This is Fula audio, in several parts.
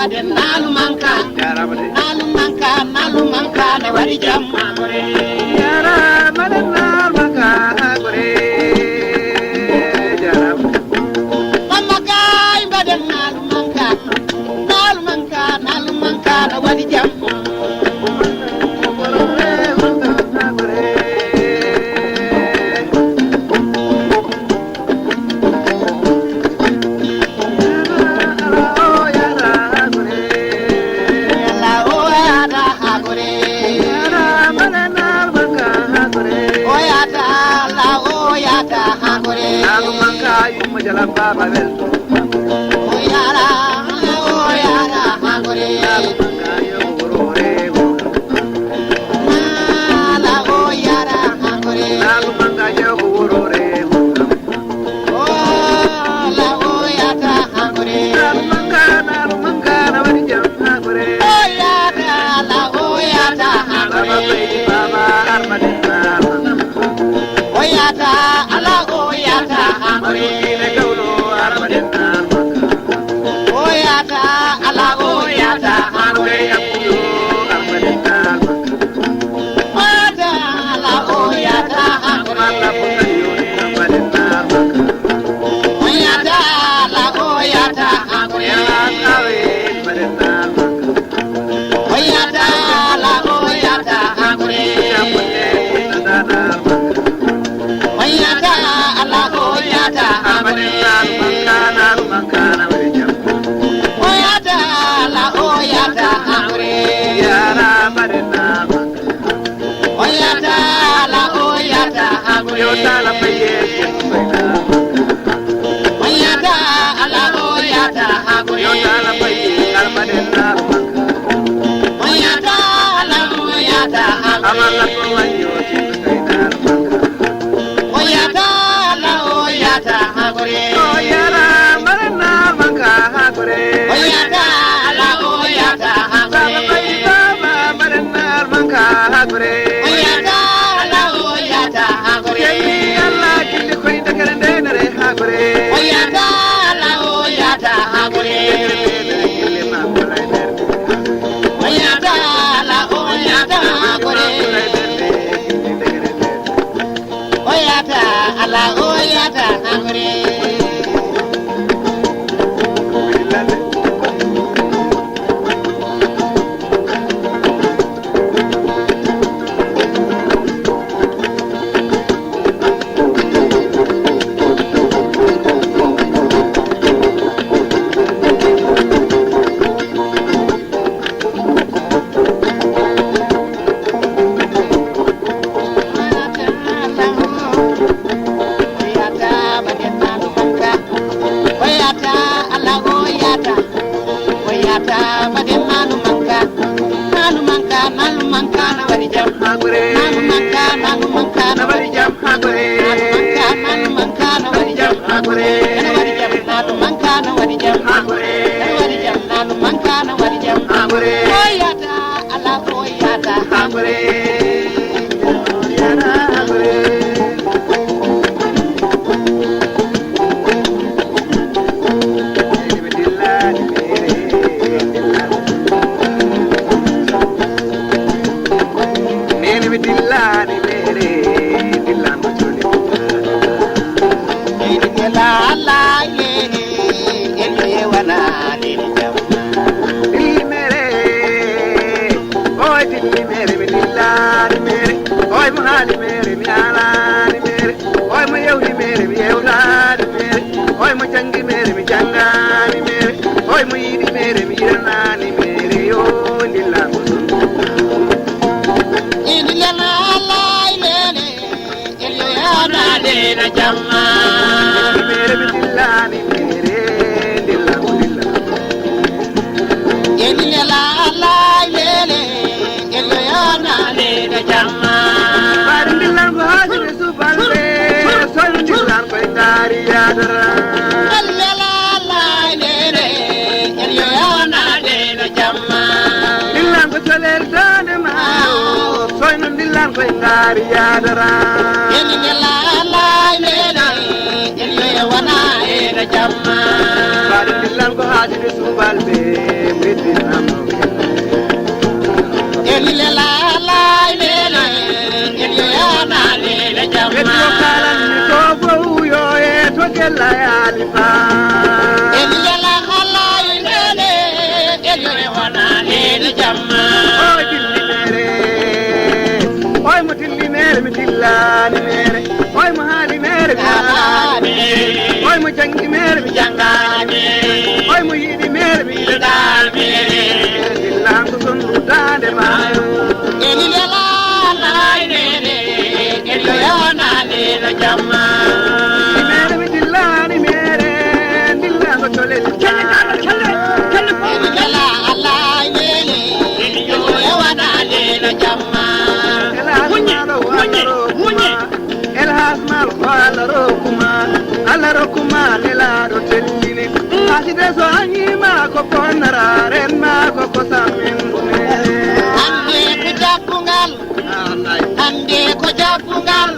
baden nalu manka nalu manka ne wari jam yara baden nalu manka gore jaram mama kay baden nalu manka ne wari jam Jalan Baba Velto. Oh yara, hagore. Kayo urore. Nala oh yara, hagore. Lalu mangayo urore. Oh la oh yara, hagore. Lalu mangana wadi jam hagore. Oh yara, la oh yara, hagore. Baba armadina. Oh yara, ala oh yara, hagore. Yotala paye Oyata ala oyata hagore Yotala paye almadena Oyata ala oyata hagore Amala kuwayo chikaina Oyata ala oyata hagore Oyara marana maka hagore Oyata ala oyata hagore Baba marana maka hagore Oyata ala oyata hagore Allah kinde koy dakarande nare hagore Oyata ala oyata hagore Oyata ala oyata hagore Oyata ala oyata hagore Jamma, elile la la lele elio yana lele jamma elile la la lele elio yana lele jamma oy mutilli mere mitillani mere oy mahali mere oy mu jangi mere mi jangani oy mu yidi mere mi yidani dillangu sundu dande ma elile la la lele elio yana lele jamma mere mitillani mere dillangu tole elile la la lele elio yana lele jamma alla rokuma nela do tellini aside so anyima ko ponara renna ko samin ande ko japungal ande ko japungal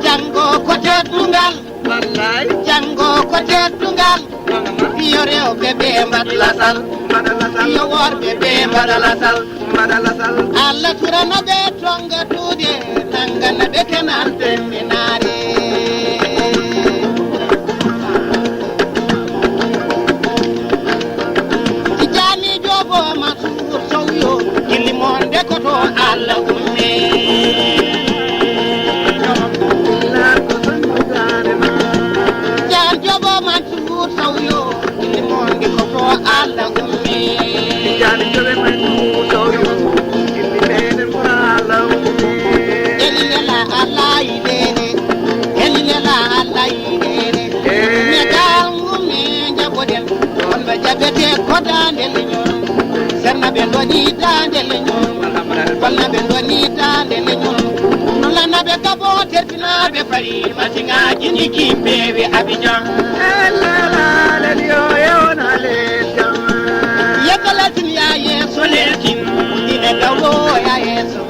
jango ko tetungal wallahi jango ko tetungal yore o bebe madlasal yo wor bebe madlasal alla turana be tonga tude nangana be kenal terminare tijani jogo masur sawyo ilimonde ko to alla umme jan jogo masur sawyo ilimonde ko to alla umme jan jogo masur sawyo ilimonde ko alla umme elila Allah ilele elila Allah ilele me dangu me jabodel on ba jabete ko dande leñon serna be doni dande leñon wala be doni dande leñon non la nabe kabo tertina be fari masinga jini kimbe be abidjan la la le yo yona le jama yakalatin ya yeso letin ine gawo ya yeso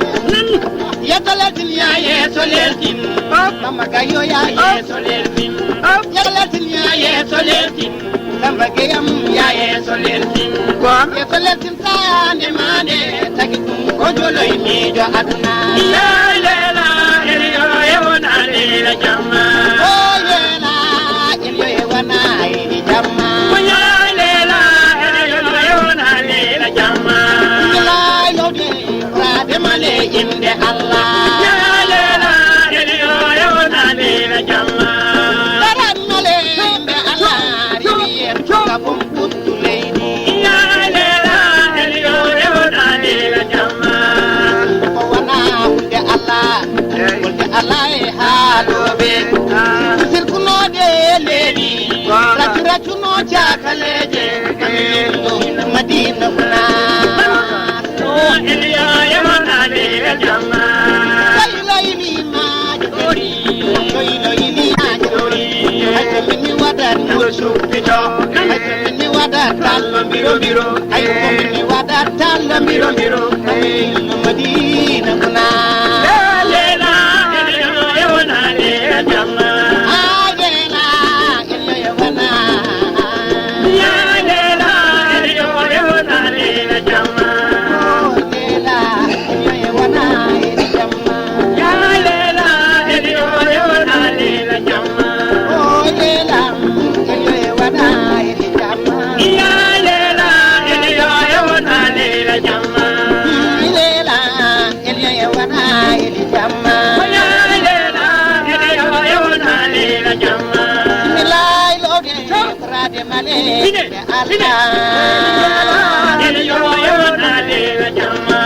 yakalatin ya yeso letin mama gayo ya yeso letin yakalatin ya yeso letin samba geyam ya yeso letin yeso letin tane mane tagi ko jolo ni jo aduna ya lela elio yona le jama oh lela elio yona le jama ya lela elio yona le jama la yode rade male inde Allah ya lela elio yona le jama daran male inde Allah riye kabum kutu leini ya lela elio yona le jama ko wana hunde Allah e halobe sirkuno de lebi ratu chakaleje Madina kuna oh elio yona le jama Laili ma jori laili ma jori ayo mini wada nusu pito ayo mini wada talo miro ayo mini wada talo miro ayo Madina kuna lela elio yona le jama ayela elio wana ya lela elio yona le jama lela elio wana jamma ya lela elio yona le jama oh lela elio wana jamma ya lela elio yona le jama lela elio wana jamma ya lela elio yona le jama milai lode rade male Allah elio yona le jama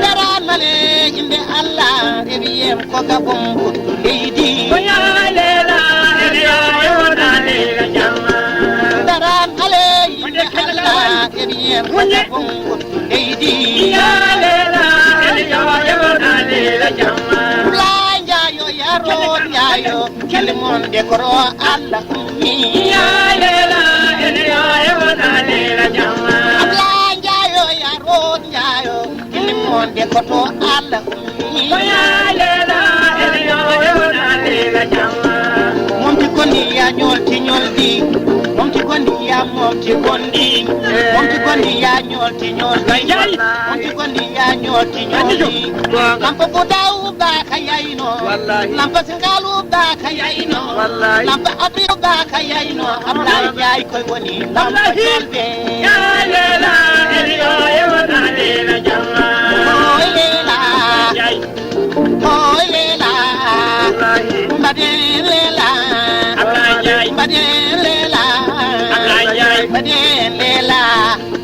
daran male inde Allah rebiyem ko gabon kutu leidi ya lela elio yona le jama daran male inde Allah rebiyem ko gabon kutu leidi ya lela elio yona le jama blanja yo yaro nyayo kelimon dekoro Allah ummi ya lela elio yona le jama blanja yo yaro nyayo kelimon dekoto Allah ummi ya lela elio yona le jama mom ti koni ya nyol ti nyol di mom ti kondi ya mofti kondi mofti kondi ya nyolti nyolti mofti kondi ya nyolti nyolti lampa budau ba kayayno lampa singalu ba kayayno lampa abriyo ba kayayno abla jay koy woni lampa jolbe ya lela eliyo yona lela jalla oh lela oh lela mbade lela abla jay mbade lela abla jay mbade lela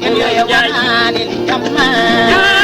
eliyo yona lela jalla